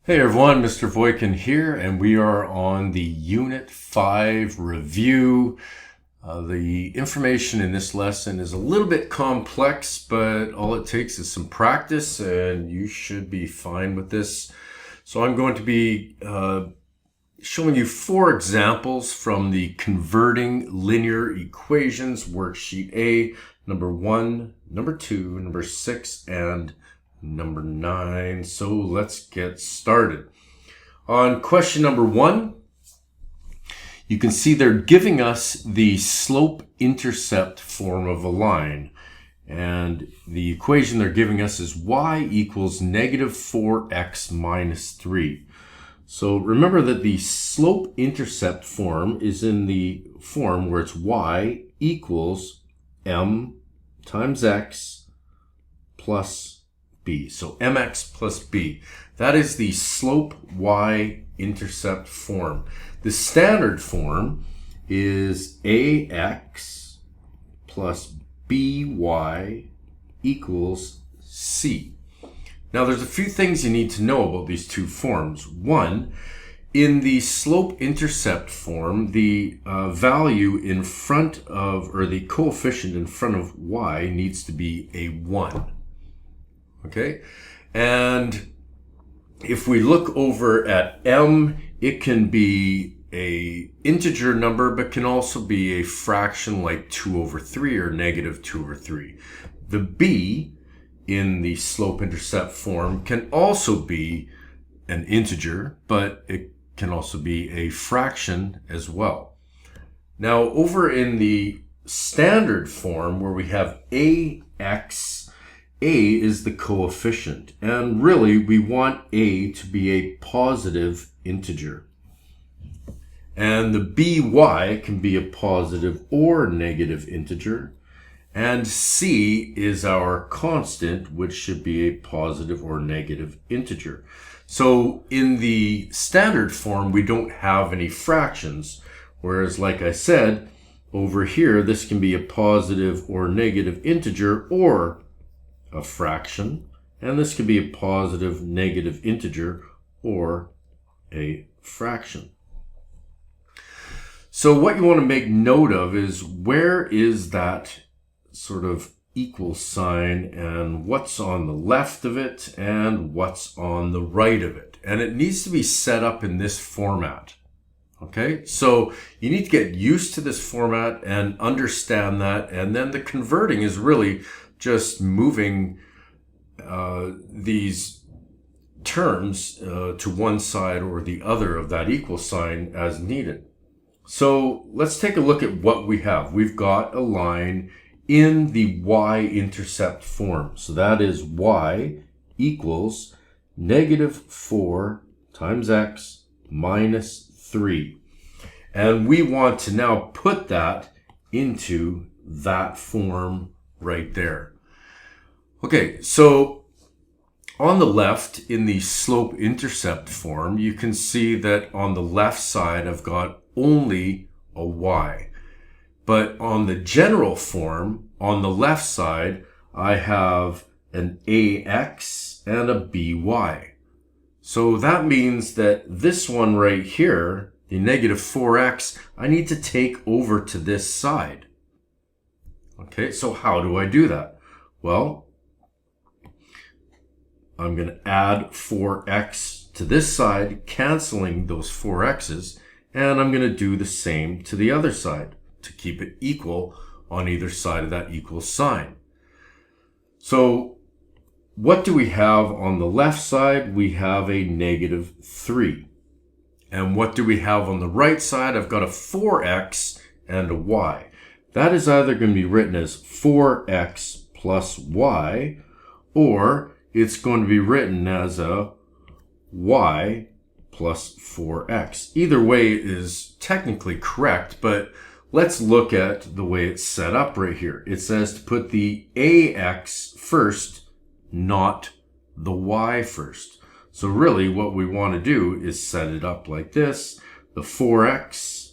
Hey everyone, Mr. Voikin here, and we are on the Unit 5 review. The information in this lesson is a little bit complex, but all it takes is some practice and you should be fine with this. So I'm going to be showing you 4 examples from the Converting Linear Equations worksheet A, number 1, number 2, number 6, and number 9. So let's get started. On question number 1, you can see they're giving us the slope-intercept form of a line. And the equation they're giving us is y equals negative 4x minus 3. So remember that the slope-intercept form is in the form where it's y equals m times x plus b. So mx plus b. That is the slope y-intercept form. The standard form is ax plus by equals c. Now there's a few things you need to know about these two forms. One, in the slope-intercept form, the value in front of, or the coefficient in front of y needs to be a 1. Okay, and if we look over at m, it can be a integer number, but can also be a fraction like 2 over 3 or negative 2 over 3. The b in the slope-intercept form can also be an integer, but it can also be a fraction as well. Now over in the standard form where we have ax, a is the coefficient, and really we want a to be a positive integer. And the by can be a positive or negative integer, and c is our constant, which should be a positive or negative integer. So in the standard form, we don't have any fractions, whereas like I said, over here, this can be a positive or negative integer or a fraction, and this could be a positive, negative integer, or a fraction. So what you want to make note of is where is that sort of equal sign and what's on the left of it and what's on the right of it. And it needs to be set up in this format. Okay, so you need to get used to this format and understand that, and then the converting is really just moving these terms to one side or the other of that equal sign as needed. So let's take a look at what we have. We've got a line in the y-intercept form. So that is y equals negative 4 times x minus 3. And we want to now put that into that form right there. Okay, so on the left in the slope-intercept form, you can see that on the left side I've got only a y. But on the general form, on the left side, I have an ax and a by. So that means that this one right here, the negative 4x, I need to take over to this side. Okay, so how do I do that? Well, I'm going to add 4x to this side, canceling those 4x's, and I'm going to do the same to the other side to keep it equal on either side of that equal sign. So what do we have on the left side? We have a negative 3. And what do we have on the right side? I've got a 4x and a y. That is either going to be written as 4x plus y, or it's going to be written as a y plus 4x. Either way is technically correct, but let's look at the way it's set up right here. It says to put the ax first, not the y first. So really what we want to do is set it up like this. The 4x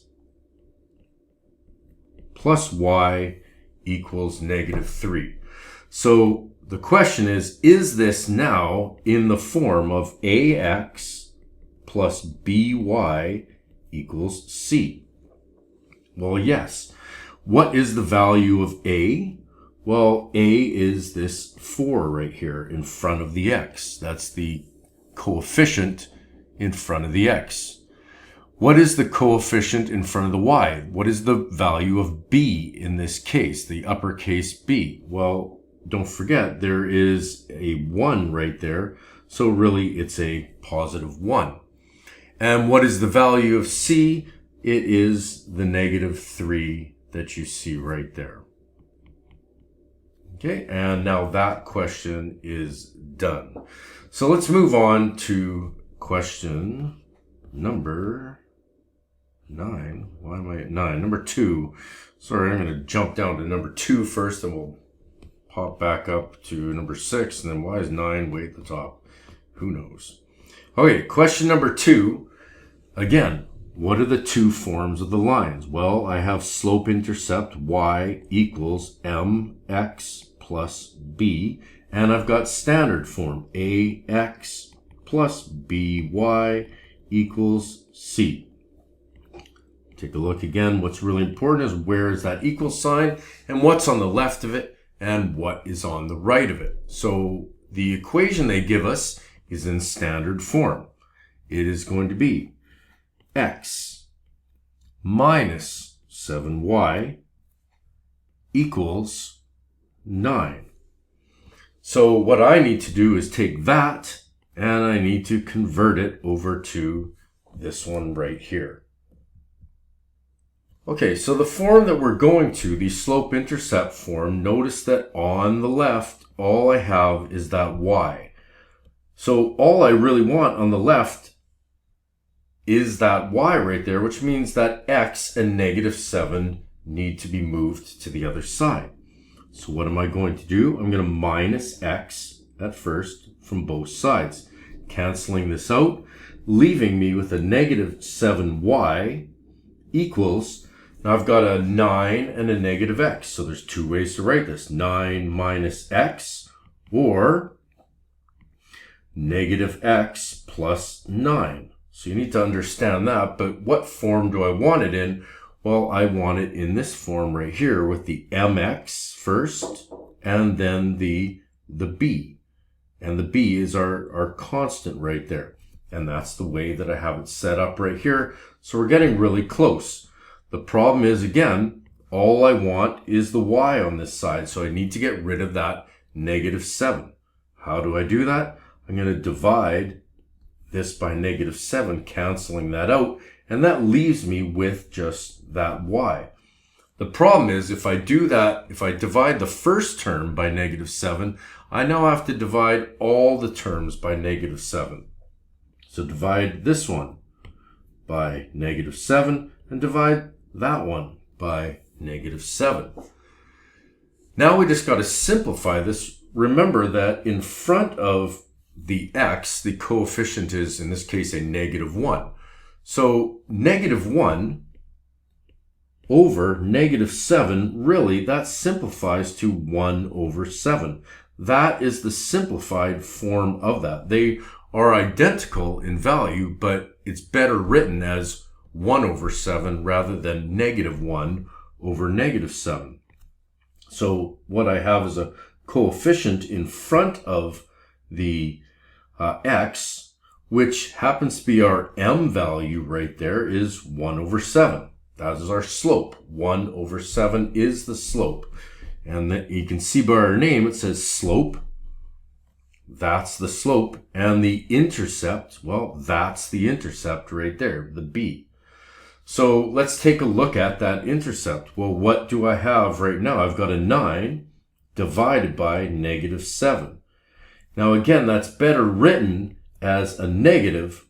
plus y equals negative 3. So the question is this now in the form of ax plus by equals c. Well, yes. What is the value of a? Well, a is this 4 right here in front of the x. That's the coefficient in front of the x. What is the coefficient in front of the y? What is the value of b in this case, the uppercase b? Well, don't forget there is a 1 right there, so really it's a positive 1. And what is the value of c? It is the negative 3 that you see right there. Okay, and now that question is done. So let's move on to question number 9. Why am I at 9? Number 2. Sorry, I'm going to jump down to number 2 first, and we'll pop back up to number 6. And then why is 9 way at the top? Who knows? Okay, question number 2. Again, what are the two forms of the lines? Well, I have slope-intercept y equals mx plus b, and I've got standard form ax plus by equals c. Take a look again. What's really important is where is that equal sign and what's on the left of it and what is on the right of it. So the equation they give us is in standard form. It is going to be x minus 7y equals 9. So what I need to do is take that and I need to convert it over to this one right here. Okay, so the form that we're going to, the slope-intercept form, notice that on the left, all I have is that y. So all I really want on the left is that y right there, which means that x and negative 7 need to be moved to the other side. So what am I going to do? I'm going to minus x at first from both sides, canceling this out, leaving me with a negative 7y equals, now I've got a 9 and a negative x. So there's two ways to write this. 9 minus x or negative x plus 9. So you need to understand that, but what form do I want it in? Well, I want it in this form right here with the mx first and then the b. And the b is our constant right there. And that's the way that I have it set up right here. So we're getting really close. The problem is, again, all I want is the y on this side. So I need to get rid of that negative 7. How do I do that? I'm going to divide this by negative 7, canceling that out, and that leaves me with just that y. The problem is if I do that, if I divide the first term by negative 7, I now have to divide all the terms by negative 7. So divide this one by negative 7 and divide that one by negative 7. Now we just got to simplify this. Remember that in front of the x, the coefficient is, in this case, a negative 1. So negative 1 over negative 7, really, that simplifies to 1 over 7. That is the simplified form of that. They are identical in value, but it's better written as 1 over 7 rather than negative 1 over negative 7. So what I have is a coefficient in front of the x, which happens to be our m value right there, is 1 over 7. That is our slope. 1 over 7 is the slope. And that you can see by our name, it says slope. That's the slope. And the intercept, well, that's the intercept right there, the b. So let's take a look at that intercept. Well, what do I have right now? I've got a 9 divided by negative 7. Now again, that's better written as a negative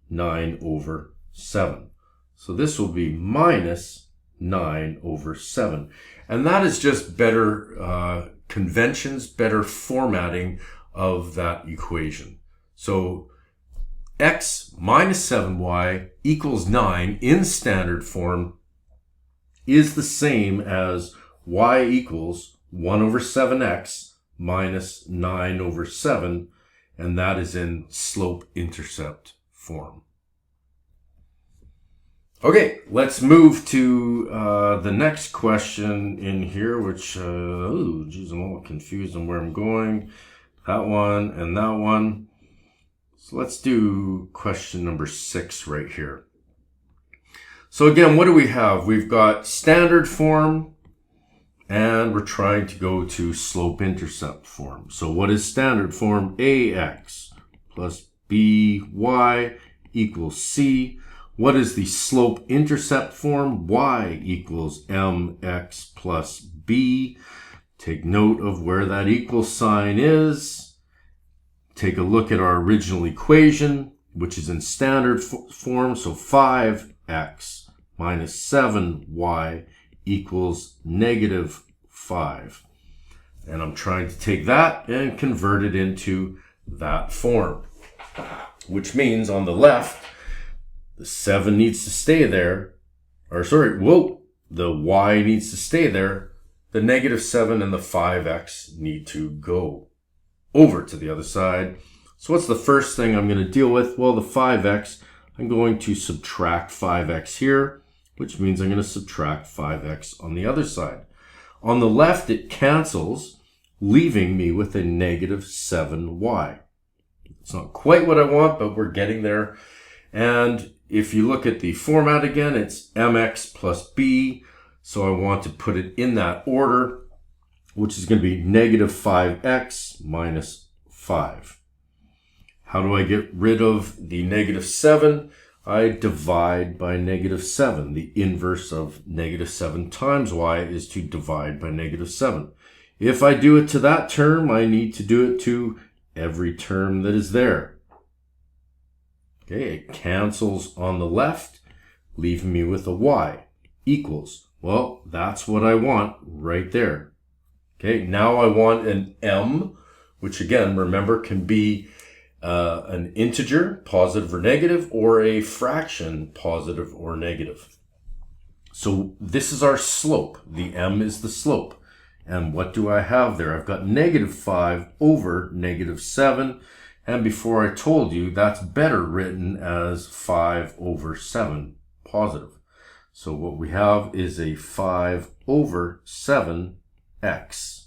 9 over 7. So this will be minus 9 over 7. And that is just better conventions, better formatting of that equation. So x minus 7y equals 9 in standard form is the same as y equals 1 over 7x minus 9 over 7, and that is in slope-intercept form. Okay, let's move to the next question in here, which, oh, geez, I'm all confused on where I'm going. That one and that one. So let's do question number 6 right here. So again, what do we have? We've got standard form, and we're trying to go to slope-intercept form. So what is standard form? AX plus BY equals C. What is the slope-intercept form? Y equals mx plus b. Take note of where that equal sign is. Take a look at our original equation, which is in standard form. So 5x minus 7y equals negative 5. And I'm trying to take that and convert it into that form, which means on the left, the 7 needs to stay there, the y needs to stay there. The negative 7 and the 5x need to go over to the other side. So what's the first thing I'm going to deal with? Well, the 5x, I'm going to subtract 5x here, which means I'm going to subtract 5x on the other side. On the left, it cancels, leaving me with a negative 7y. It's not quite what I want, but we're getting there. And if you look at the format again, it's mx plus b. So I want to put it in that order, which is going to be negative 5x minus 5. How do I get rid of the negative 7? I divide by negative 7. The inverse of negative 7 times y is to divide by negative 7. If I do it to that term, I need to do it to every term that is there. Okay, it cancels on the left, leaving me with a y equals. Well, that's what I want right there. Okay, now I want an m, which again, remember, can be an integer, positive or negative, or a fraction, positive or negative. So this is our slope. The m is the slope. And what do I have there? I've got negative 5 over negative 7. And before I told you, that's better written as 5 over 7 positive. So what we have is a 5 over 7x.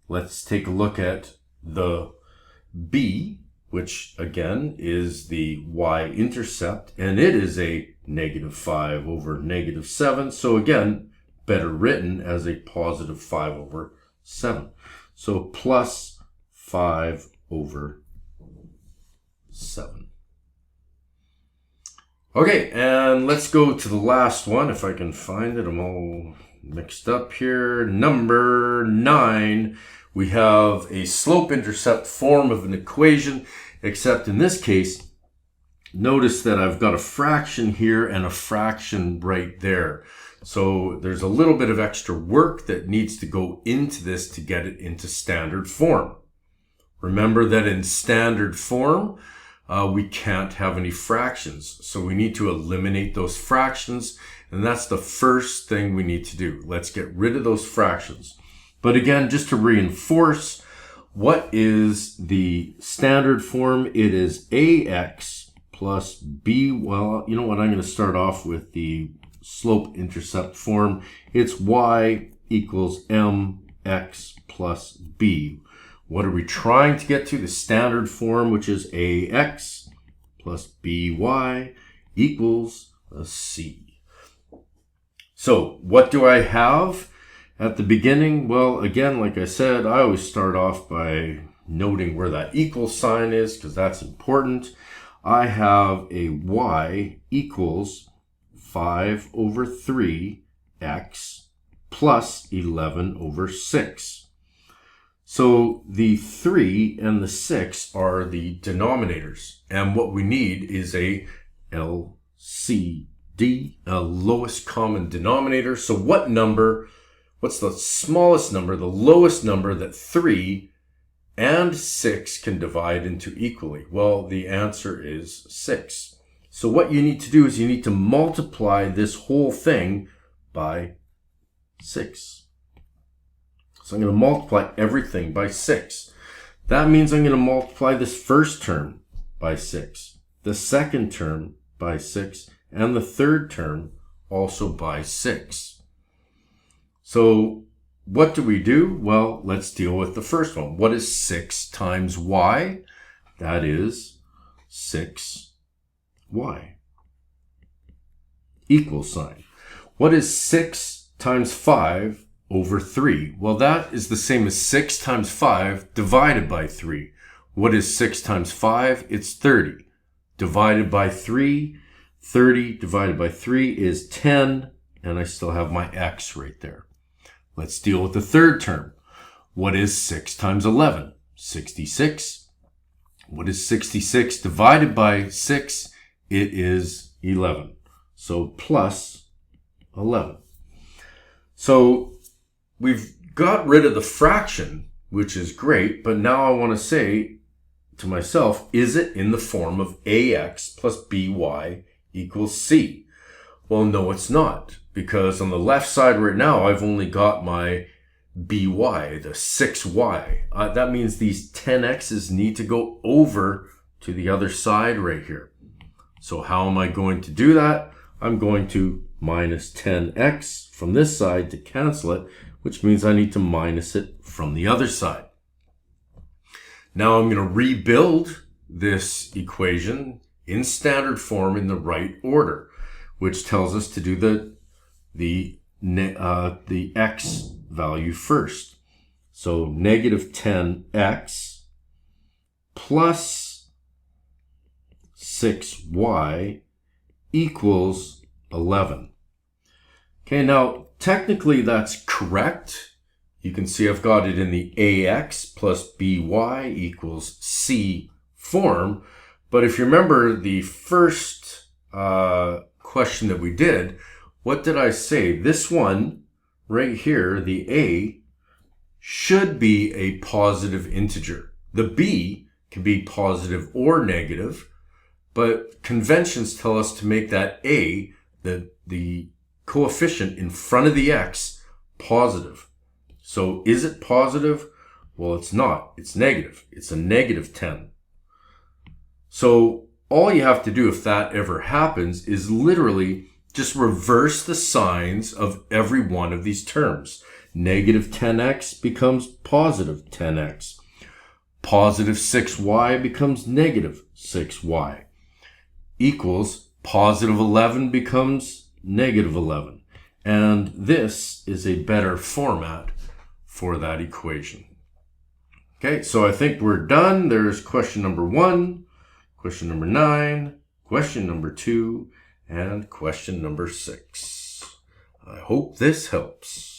Let's take a look at the b, which again is the y-intercept, and it is a negative 5 over negative 7. So again, better written as a positive 5 over 7. So plus 5 over 7. Okay, and let's go to the last one, if I can find it. I'm all mixed up here. Number 9, we have a slope-intercept form of an equation, except in this case, notice that I've got a fraction here and a fraction right there. So there's a little bit of extra work that needs to go into this to get it into standard form. Remember that in standard form, we can't have any fractions. So we need to eliminate those fractions. And that's the first thing we need to do. Let's get rid of those fractions. But again, just to reinforce, what is the standard form? It is ax plus b. Well, you know what? I'm going to start off with the slope-intercept form. It's y equals mx plus b. What are we trying to get to? The standard form, which is ax plus by equals a c. So what do I have at the beginning? Well, again, like I said, I always start off by noting where that equal sign is because that's important. I have a y equals 5 over 3x plus 11 over 6. So the 3 and the 6 are the denominators. And what we need is a LCD, a lowest common denominator. So what's the smallest number, the lowest number that 3 and 6 can divide into equally? Well, the answer is 6. So what you need to do is you need to multiply this whole thing by 6. So I'm going to multiply everything by 6. That means I'm going to multiply this first term by 6, the second term by 6, and the third term also by 6. So what do we do? Well, let's deal with the first one. What is 6 times y? That is 6y. Equal sign. What is 6 times 5 over 3? Well, that is the same as 6 times 5 divided by 3. What is 6 times 5? It's 30. Divided by 3, 30 divided by 3 is 10, and I still have my x right there. Let's deal with the third term. What is 6 times 11? 66. What is 66 divided by 6? It is 11. So plus 11. So we've got rid of the fraction, which is great, but now I want to say to myself, is it in the form of ax plus by equals c? Well, no, it's not, because on the left side right now, I've only got my by, the 6y. That means these 10x's need to go over to the other side right here. So how am I going to do that? I'm going to minus 10x from this side to cancel it, which means I need to minus it from the other side. Now I'm going to rebuild this equation in standard form in the right order, which tells us to do the x value first. So negative 10x plus 6y equals 11. Okay, now technically that's correct. You can see I've got it in the ax plus by equals c form. But if you remember the first question that we did, what did I say? This one right here, the a, should be a positive integer. The b can be positive or negative, but conventions tell us to make that a, the coefficient in front of the x, positive. So is it positive? Well, it's not. It's negative. It's a negative 10. So all you have to do if that ever happens is literally just reverse the signs of every one of these terms. Negative 10x becomes positive 10x. Positive 6y becomes negative 6y. Equals positive 11 becomes negative 11. And this is a better format for that equation. Okay, so I think we're done. There's question number 1, question number 9, question number 2, and question number 6. I hope this helps.